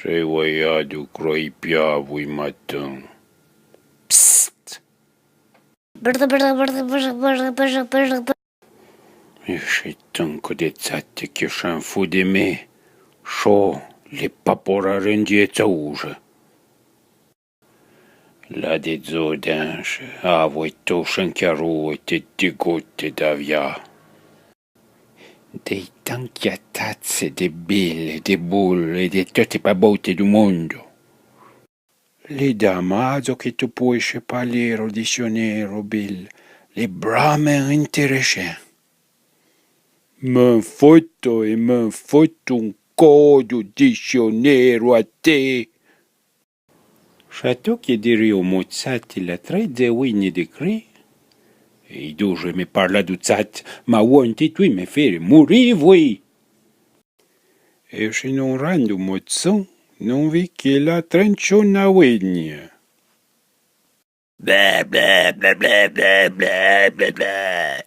J'ai voyagé croy piavo matin. Psst! J'ai tant que des sattes que j'en fous d'aimer. Chaud, les papora rendiet sauge. La des zodange, avoito chancaro et dégoûté d'avia. Des tanchiatazze, des billes, des boules et de tutte pabotte du mondo. Le damaso che tu puoi parler au dictionnaire, Bill, le brame intéressant. Me foto e me foto un codo dictionnaire a te. Château che diri au mozzati la 13 de cri. E dove mi parla du zat, ma wanti tu me faire mourir, voi. E se non rendo mozzon, non vi che la tranciona wegna. Blah, blah, blah, blah, blah, blah, blah, blah.